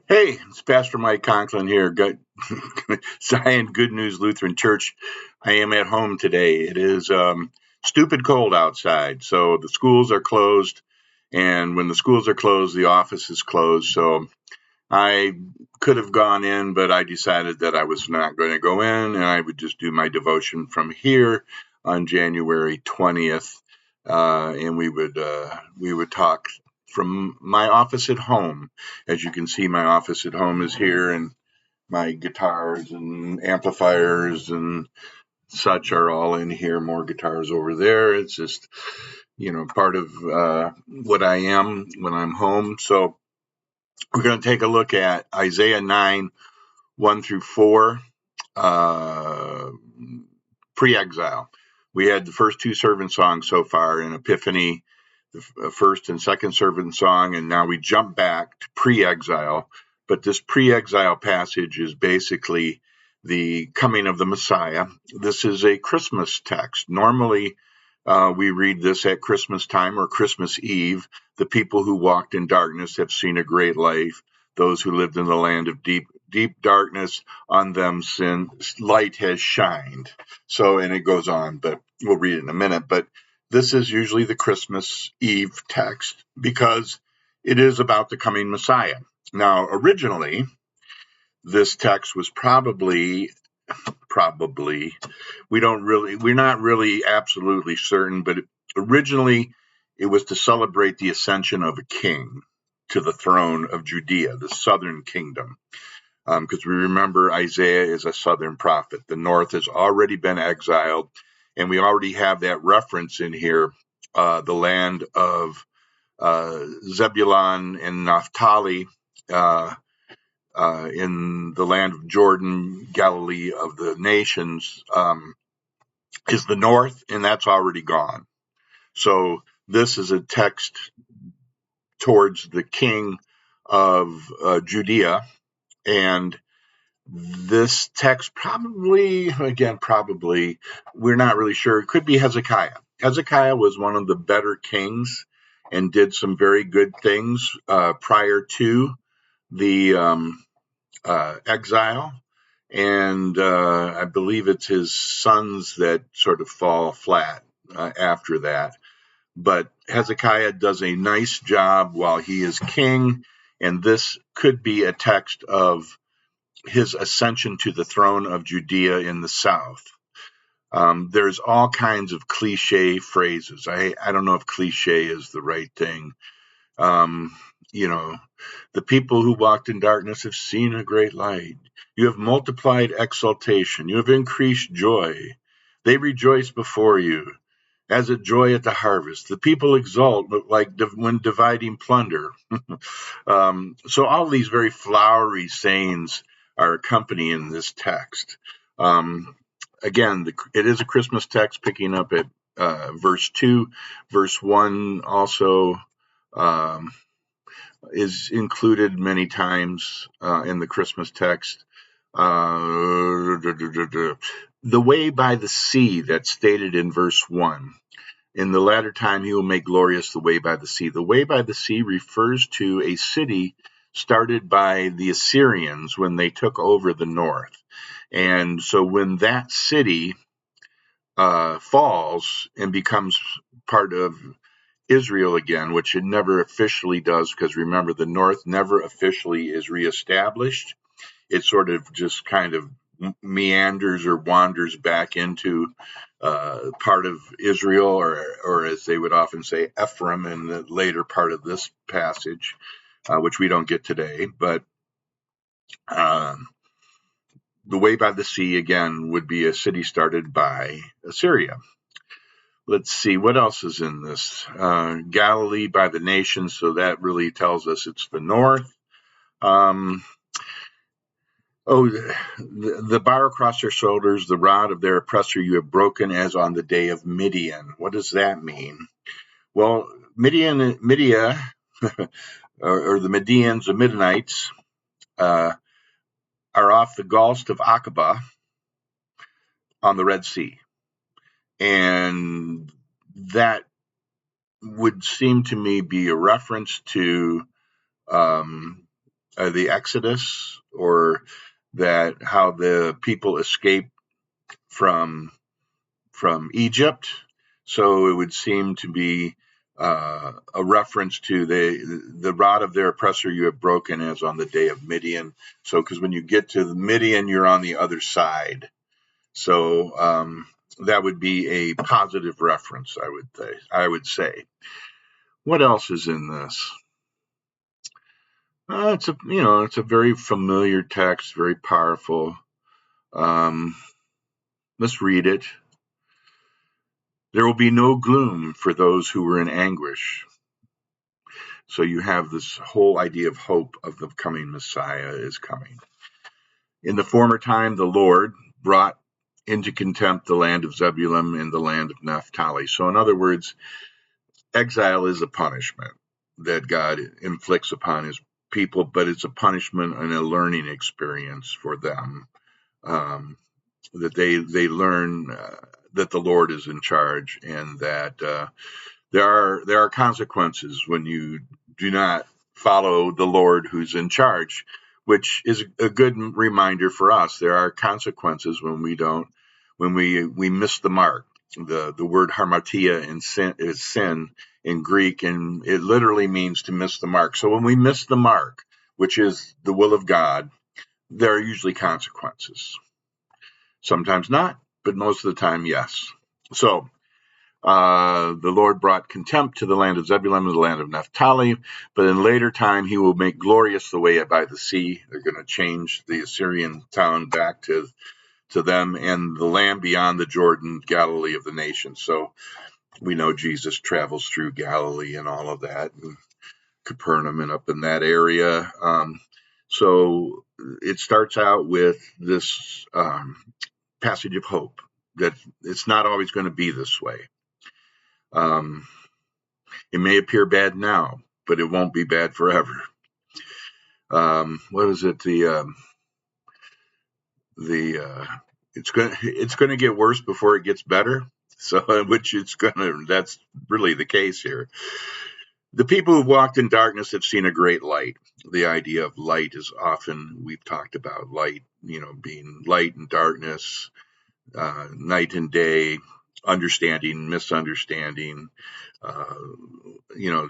Hey, it's Pastor Mike Conklin here. Zion Good News Lutheran Church. I am at home today. It is stupid cold outside, so the schools are closed. And when the schools are closed, the office is closed. So I could have gone in, but I decided that I was not going to go in, and I would just do my devotion from here on January 20th, and we would talk from my office at home. As you can see, my office at home is here, and my guitars and amplifiers and such are all in here. More guitars over there. It's just part of what I am when I'm home. So we're going to take a look at Isaiah 9, 1 through 4, uh, pre exile. We had the first two servant songs so far in Epiphany, the first and second servant song, and now we jump back to pre exile. But this pre exile passage is basically the coming of the Messiah. This is a Christmas text. Normally, we read this at Christmas time or Christmas Eve. The people who walked in darkness have seen a great light. Those who lived in the land of deep darkness, on them light has shined. So, and it goes on, but we'll read it in a minute. But this is usually the Christmas Eve text because it is about the coming Messiah. Now, originally, this text was probably we're not really absolutely certain, but originally it was to celebrate the ascension of a king to the throne of Judea, the southern kingdom. Because we remember Isaiah is a southern prophet. The north has already been exiled, and we already have that reference in here, the land of Zebulun and Naphtali, in the land of Jordan, Galilee of the nations, is the north, and that's already gone. So this is a text towards the king of Judea, and this text probably, we're not really sure. It could be Hezekiah. Hezekiah was one of the better kings and did some very good things prior to the exile. And I believe it's his sons that sort of fall flat after that. But Hezekiah does a nice job while he is king, and this could be a text of his ascension to the throne of Judea in the south. There's all kinds of cliche phrases. I don't know if cliche is the right thing. Um, you know, the people who walked in darkness have seen a great light. You have multiplied exaltation. You have increased joy. They rejoice before you as a joy at the harvest. The people exult like when dividing plunder. So all these very flowery sayings are accompanying this text. Again, it is a Christmas text, picking up at verse 2. Verse 1 also um, is included many times in the Christmas text. The way by the sea that's stated in verse 1. In the latter time, he will make glorious the way by the sea. The way by the sea refers to a city started by the Assyrians when they took over the north. And so when that city falls and becomes part of Israel again, which it never officially does, because remember, the north never officially is reestablished. It sort of just kind of meanders or wanders back into part of Israel, or as they would often say, Ephraim in the later part of this passage, which we don't get today. But the way by the sea, again, would be a city started by Assyria. Let's see, what else is in this? Galilee by the nations, so that really tells us it's the north. The bar across their shoulders, the rod of their oppressor you have broken as on the day of Midian. What does that mean? Well, Midia, or the Medians, the Midianites, are off the Gulf of Aqaba on the Red Sea. And that would seem to me be a reference to the Exodus, or that how the people escaped from Egypt. So it would seem to be a reference to the rod of their oppressor you have broken as on the day of Midian. So because when you get to the Midian, you're on the other side. So that would be a positive reference, I would say. What else is in this? It's a very familiar text, very powerful. Let's read it. There will be no gloom for those who were in anguish. So you have this whole idea of hope of the coming Messiah is coming. In the former time, the Lord brought into contempt the land of Zebulun and the land of Naphtali. So in other words, exile is a punishment that God inflicts upon his people, but it's a punishment and a learning experience for them, that they learn that the Lord is in charge, and that there are consequences when you do not follow the Lord who's in charge, which is a good reminder for us. There are consequences when we miss the mark. The word harmatia is sin in Greek, and it literally means to miss the mark. So when we miss the mark, which is the will of God, there are usually consequences. Sometimes not, but most of the time, yes. So the Lord brought contempt to the land of Zebulun and the land of Naphtali, but in later time he will make glorious the way by the sea. They're going to change the Assyrian town back to them, and the land beyond the Jordan, Galilee of the nations. So we know Jesus travels through Galilee and all of that, and Capernaum and up in that area. So it starts out with this passage of hope that it's not always going to be this way. It may appear bad now, but it won't be bad forever. What is it? It's going to get worse before it gets better. So, that's really the case here. The people who walked in darkness have seen a great light. The idea of light is often, we've talked about light, being light and darkness, night and day, understanding, misunderstanding.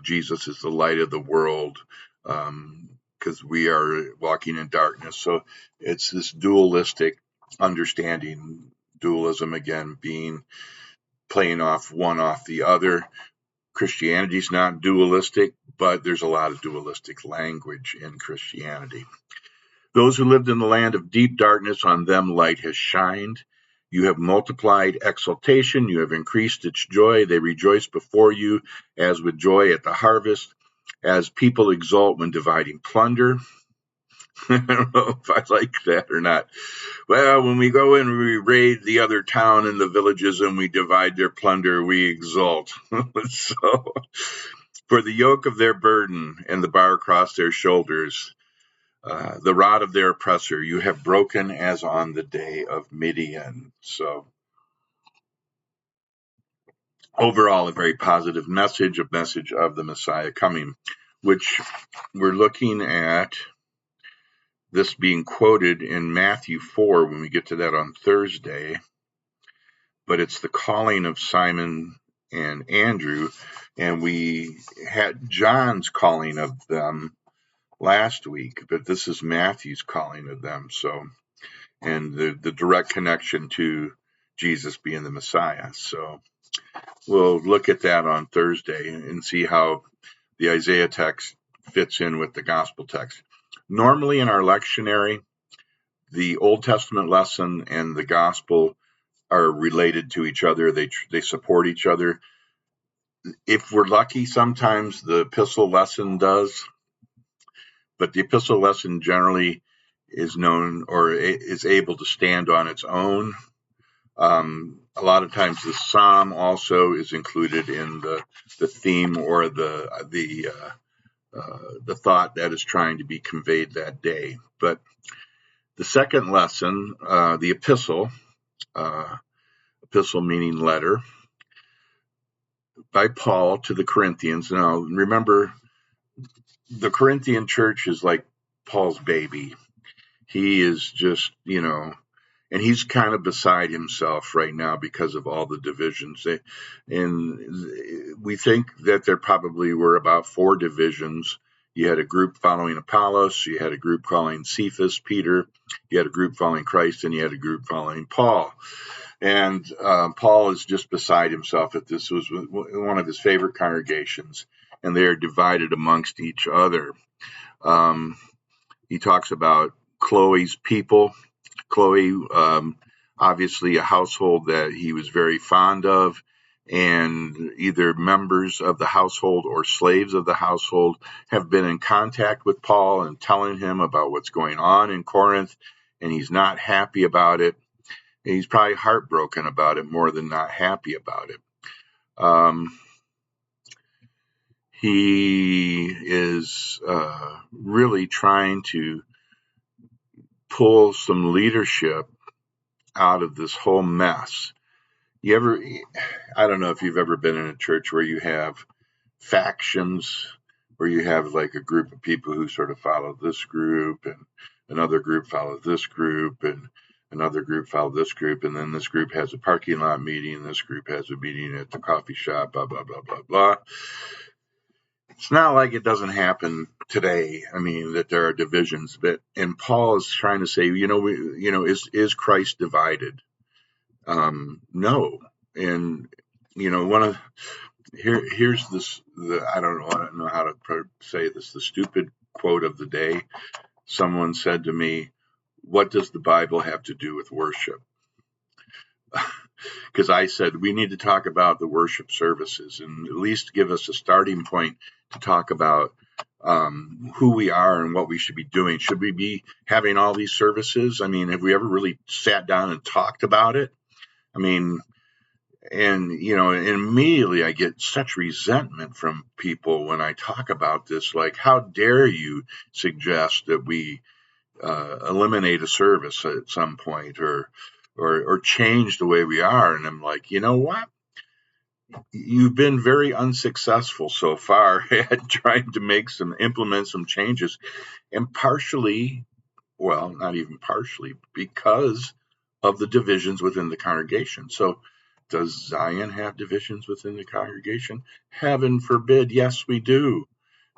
Jesus is the light of the world, because we are walking in darkness. So it's this dualistic understanding, dualism again being playing off one off the other. Christianity's not dualistic, but there's a lot of dualistic language in Christianity. Those who lived in the land of deep darkness, on them light has shined. You have multiplied exultation. You have increased its joy. They rejoice before you as with joy at the harvest, as people exult when dividing plunder. I don't know if I like that or not. Well, when we go in, we raid the other town and the villages and we divide their plunder, we exult. So, for the yoke of their burden and the bar across their shoulders, the rod of their oppressor, you have broken as on the day of Midian. So overall, a very positive message, a message of the Messiah coming, which we're looking at this being quoted in Matthew 4 when we get to that on Thursday. But it's the calling of Simon and Andrew, and we had John's calling of them last week, but this is Matthew's calling of them. So, and the direct connection to Jesus being the Messiah. So we'll look at that on Thursday and see how the Isaiah text fits in with the gospel text. Normally in our lectionary, the Old Testament lesson and the gospel are related to each other. They support each other. If we're lucky, sometimes the epistle lesson does, but the epistle lesson generally is known or is able to stand on its own. A lot of times the psalm also is included in the theme or the thought that is trying to be conveyed that day. But the second lesson, the epistle meaning letter, by Paul to the Corinthians. Now, remember, the Corinthian church is like Paul's baby. He is just, and he's kind of beside himself right now because of all the divisions. And we think that there probably were about 4 divisions. You had a group following Apollos, you had a group following Cephas, Peter, you had a group following Christ, and you had a group following Paul. And Paul is just beside himself that this was one of his favorite congregations, and they are divided amongst each other. He talks about Chloe's people. Chloe, obviously a household that he was very fond of, and either members of the household or slaves of the household have been in contact with Paul and telling him about what's going on in Corinth, and he's not happy about it. And he's probably heartbroken about it more than not happy about it. He is really trying to pull some leadership out of this whole mess. I don't know if you've ever been in a church where you have factions, where you have like a group of people who sort of follow this group, and another group follow this group, and another group follow this group, and then this group has a parking lot meeting, and this group has a meeting at the coffee shop, blah, blah, blah, blah, blah. It's not like it doesn't happen today. I mean, that there are divisions, and Paul is trying to say, is Christ divided? No. And, here's this, I don't know how to say this, the stupid quote of the day. Someone said to me, what does the Bible have to do with worship? Because I said, we need to talk about the worship services and at least give us a starting point to talk about who we are and what we should be doing. Should we be having all these services? I mean, have we ever really sat down and talked about it? I mean, and immediately I get such resentment from people when I talk about this. Like, how dare you suggest that we eliminate a service at some point or change the way we are? And I'm like, you know what? You've been very unsuccessful so far at trying to implement some changes, and partially, well, not even partially, because of the divisions within the congregation. So does Zion have divisions within the congregation? Heaven forbid. Yes, we do.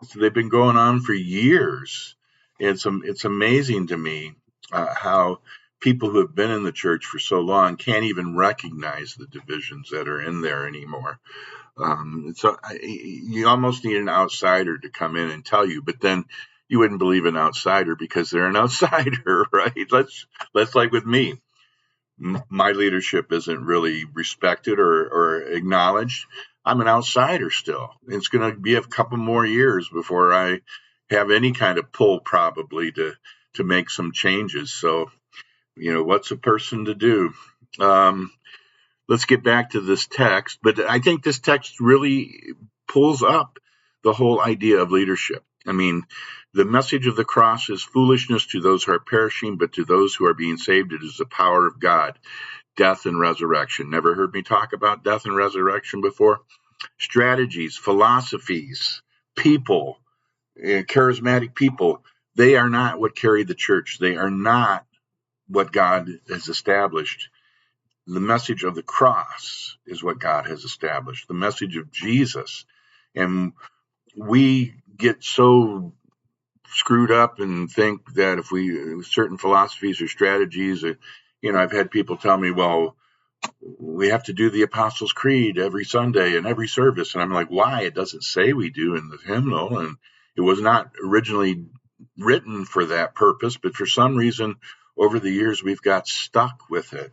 So they've been going on for years. It's amazing to me how people who have been in the church for so long can't even recognize the divisions that are in there anymore. So you almost need an outsider to come in and tell you, but then you wouldn't believe an outsider because they're an outsider, right? Let's like with me. My leadership isn't really respected or acknowledged. I'm an outsider still. It's going to be a couple more years before I have any kind of pull probably to make some changes. So, what's a person to do? Let's get back to this text. But I think this text really pulls up the whole idea of leadership. I mean, the message of the cross is foolishness to those who are perishing, but to those who are being saved, it is the power of God, death and resurrection. Never heard me talk about death and resurrection before? Strategies, philosophies, people, charismatic people, they are not what carry the church. They are not what God has established. The message of the cross is what God has established, the message of Jesus. And we get so screwed up and think that if certain philosophies or strategies, I've had people tell me, well, we have to do the Apostles' Creed every Sunday and every service. And I'm like, why? It doesn't say we do in the hymnal. And it was not originally written for that purpose, but for some reason over the years, we've got stuck with it.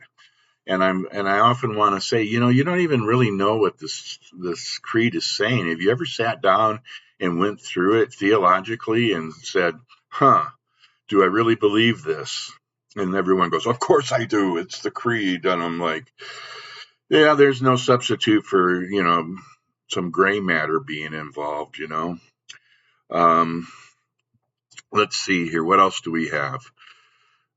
And I often want to say, you don't even really know what this creed is saying. Have you ever sat down and went through it theologically and said, do I really believe this? And everyone goes, of course I do. It's the creed. And I'm like, yeah, there's no substitute for, some gray matter being involved, Let's see here. What else do we have?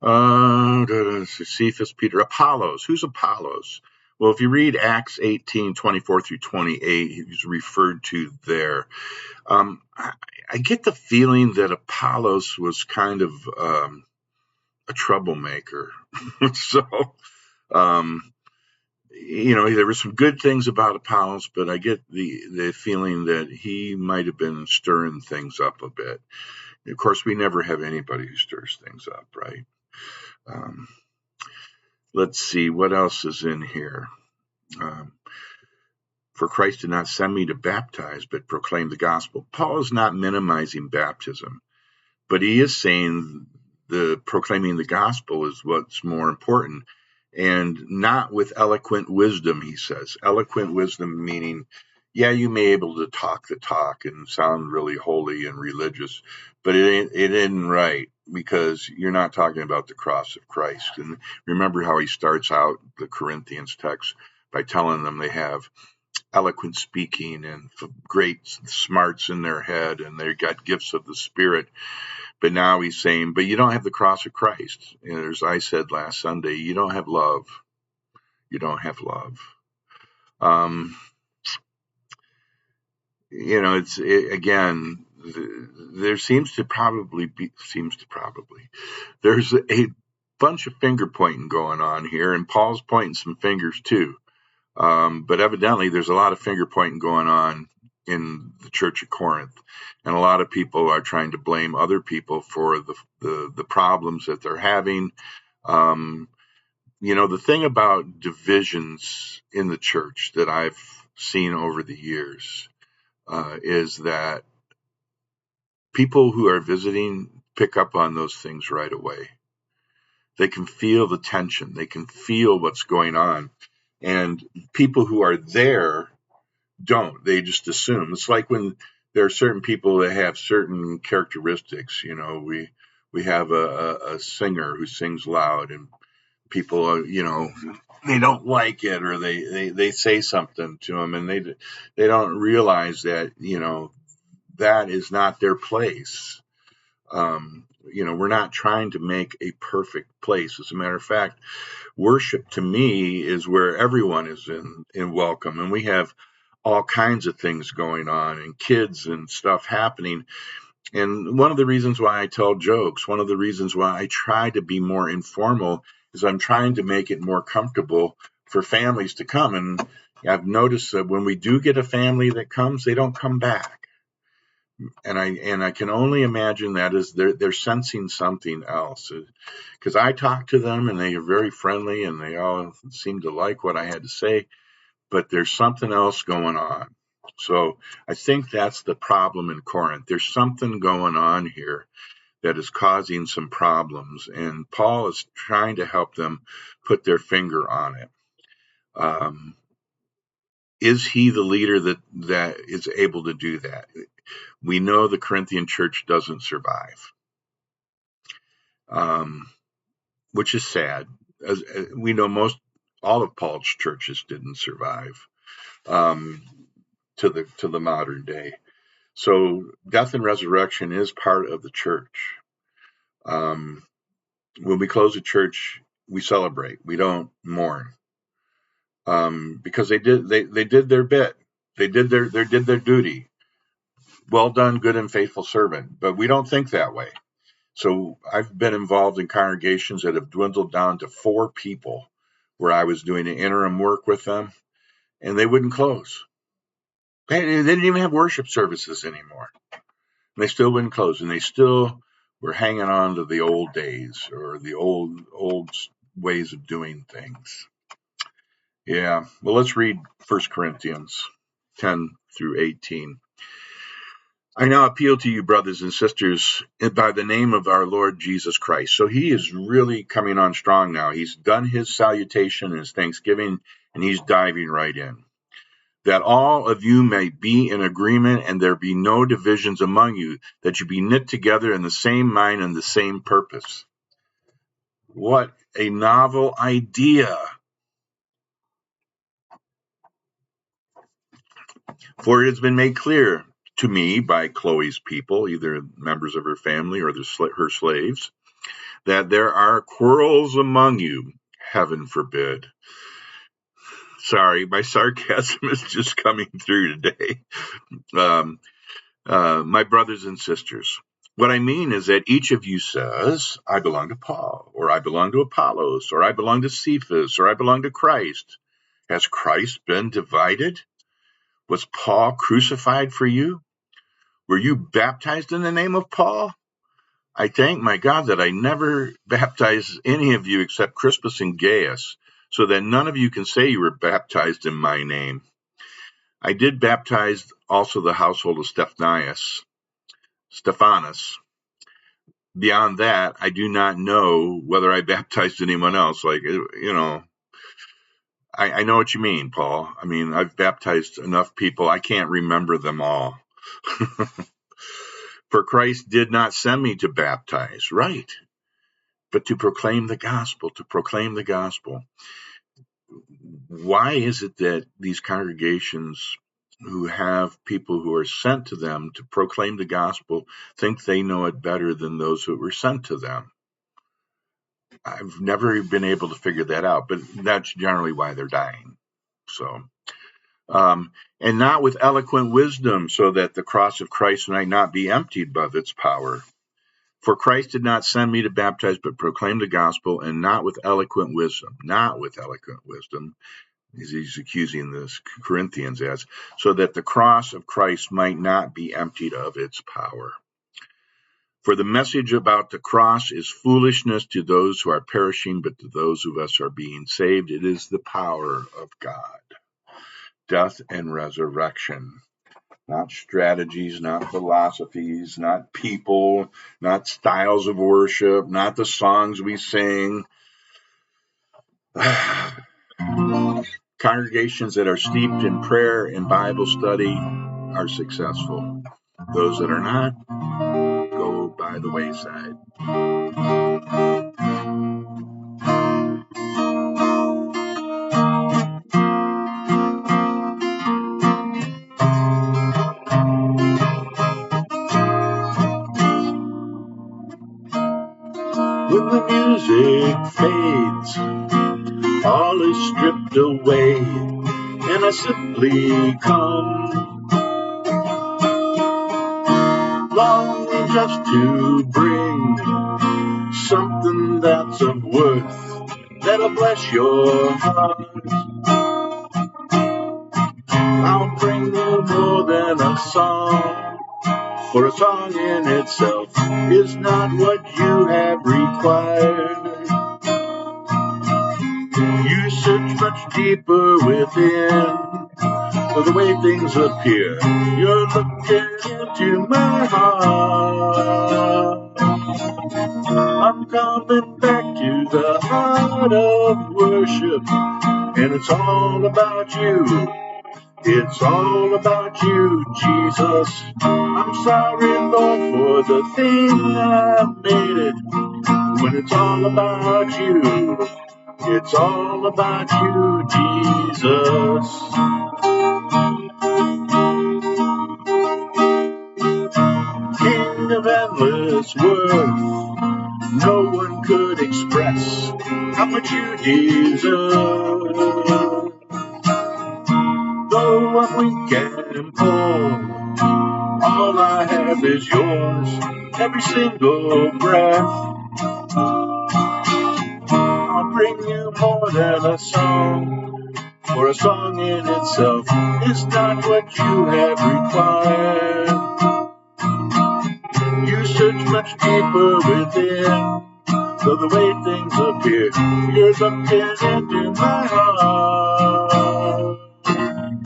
Cephas, Peter, Apollos. Who's Apollos? Well, if you read Acts 18:24 through 28, he's referred to there. I get the feeling that Apollos was kind of a troublemaker. So, there were some good things about Apollos, but I get the feeling that he might have been stirring things up a bit. Of course, we never have anybody who stirs things up, right? Let's see, what else is in here? For Christ did not send me to baptize, but proclaim the gospel. Paul is not minimizing baptism, but he is saying the proclaiming the gospel is what's more important, and not with eloquent wisdom, he says. Eloquent wisdom meaning, yeah, you may be able to talk the talk and sound really holy and religious, but it isn't right, because you're not talking about the cross of Christ. And remember how he starts out the Corinthians text by telling them they have eloquent speaking and great smarts in their head, and they've got gifts of the Spirit. But now he's saying, but you don't have the cross of Christ. And as I said last Sunday, you don't have love. You don't have love. Again, there seems to probably, there's a bunch of finger pointing going on here, and Paul's pointing some fingers too. But evidently there's a lot of finger pointing going on in the church of Corinth, and a lot of people are trying to blame other people for the problems that they're having. The thing about divisions in the church that I've seen over the years is that people who are visiting pick up on those things right away. They can feel the tension. They can feel what's going on. And people who are there don't. They just assume. It's like when there are certain people that have certain characteristics. We have a singer who sings loud, and people, they don't like it, or they say something to them, and they don't realize that, that is not their place. We're not trying to make a perfect place. As a matter of fact, worship to me is where everyone is in welcome, and we have all kinds of things going on, and kids and stuff happening. And one of the reasons why I tell jokes, one of the reasons why I try to be more informal, is I'm trying to make it more comfortable for families to come. And I've noticed that when we do get a family that comes, they don't come back. And I can only imagine that is they're sensing something else, because I talk to them and they are very friendly and they all seem to like what I had to say, but there's something else going on. So I think that's the problem in Corinth. There's something going on here that is causing some problems, and Paul is trying to help them put their finger on it. Is he the leader that is able to do that? We know the Corinthian church doesn't survive, which is sad. As we know, all of Paul's churches didn't survive to the modern day. So death and resurrection is part of the church. When we close a church, we celebrate. We don't mourn, because they did their bit. They did their duty. Well done, good and faithful servant. But we don't think that way. So I've been involved in congregations that have dwindled down to 4 people, where I was doing an interim work with them, and they wouldn't close. They didn't even have worship services anymore. And they still wouldn't close, and they still were hanging on to the old days, or the old ways of doing things. Yeah. Well, let's read 1 Corinthians 10 through 18. I now appeal to you, brothers and sisters, by the name of our Lord Jesus Christ. So he is really coming on strong now. He's done his salutation and his thanksgiving, and he's diving right in. That all of you may be in agreement, and there be no divisions among you, that you be knit together in the same mind and the same purpose. What a novel idea. For it has been made clear to me by Chloe's people, either members of her family or her slaves, that there are quarrels among you. Heaven forbid. Sorry, my sarcasm is just coming through today. My brothers and sisters, what I mean is that each of you says, I belong to Paul, or I belong to Apollos, or I belong to Cephas, or I belong to Christ. Has Christ been divided? Was Paul crucified for you? Were you baptized in the name of Paul? I thank my God that I never baptized any of you except Crispus and Gaius, so that none of you can say you were baptized in my name. I did baptize also the household of Stephanus. Beyond that, I do not know whether I baptized anyone else. I know what you mean, Paul. I mean, I've baptized enough people, I can't remember them all. For Christ did not send me to baptize, right, but to proclaim the gospel, Why is it that these congregations who have people who are sent to them to proclaim the gospel think they know it better than those who were sent to them? I've never been able to figure that out, but that's generally why they're dying. So, and not with eloquent wisdom, so that the cross of Christ might not be emptied of its power. For Christ did not send me to baptize, but proclaim the gospel, and not with eloquent wisdom, as he's accusing the Corinthians as, so that the cross of Christ might not be emptied of its power. For the message about the cross is foolishness to those who are perishing, but to those of us who are being saved, it is the power of God. Death and resurrection. Not strategies, not philosophies, not people, not styles of worship, not the songs we sing. Congregations that are steeped in prayer and Bible study are successful. Those that are not go by the wayside. When the music fades, all is stripped away, and I simply come, longing just to bring something that's of worth, that'll bless your heart. I'll bring you more than a song, for a song in itself is not what you have required. You search much deeper within, for the way things appear, you're looking into my heart. I'm coming back to the heart of worship, and it's all about you. It's all about you, Jesus. I'm sorry, Lord, for the thing I made it. When it's all about you, it's all about you, Jesus. King of endless worth, no one could express how much you deserve. Though I'm weak and poor, all I have is yours, every single breath. I'll bring you more than a song, for a song in itself is not what you have required. You search much deeper within, though the way things appear, you're looking into my heart.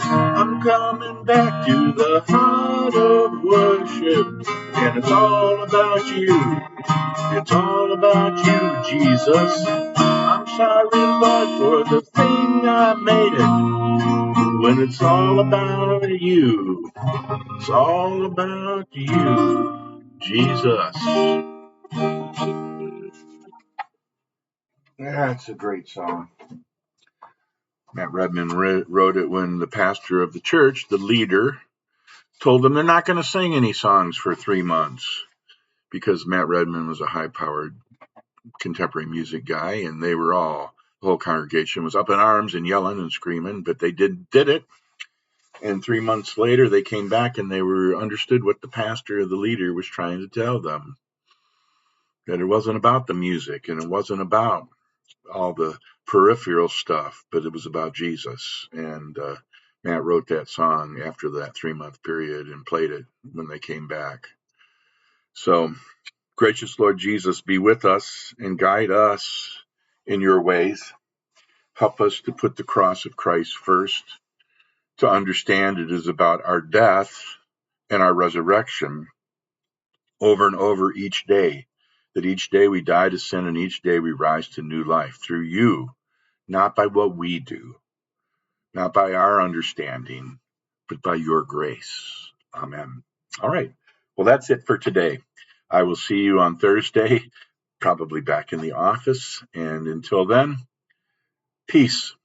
I'm coming back to the heart of worship, and it's all about you. It's all about you, Jesus. I'm sorry, Lord, for the thing I made it. When it's all about you, it's all about you, Jesus. That's a great song. Matt Redman wrote it when the pastor of the church, the leader, told them they're not going to sing any songs for 3 months, because Matt Redman was a high-powered contemporary music guy, and the whole congregation was up in arms and yelling and screaming, but they did it. And 3 months later, they came back and they were understood what the pastor, the leader, was trying to tell them. That it wasn't about the music and it wasn't about all the peripheral stuff, but it was about Jesus. And Matt wrote that song after that 3 month period and played it when they came back. So, gracious Lord Jesus, be with us and guide us in your ways. Help us to put the cross of Christ first, to understand it is about our death and our resurrection over and over each day, that each day we die to sin and each day we rise to new life through you, not by what we do, not by our understanding, but by your grace. Amen. All right. Well, that's it for today. I will see you on Thursday, probably back in the office. And until then, peace.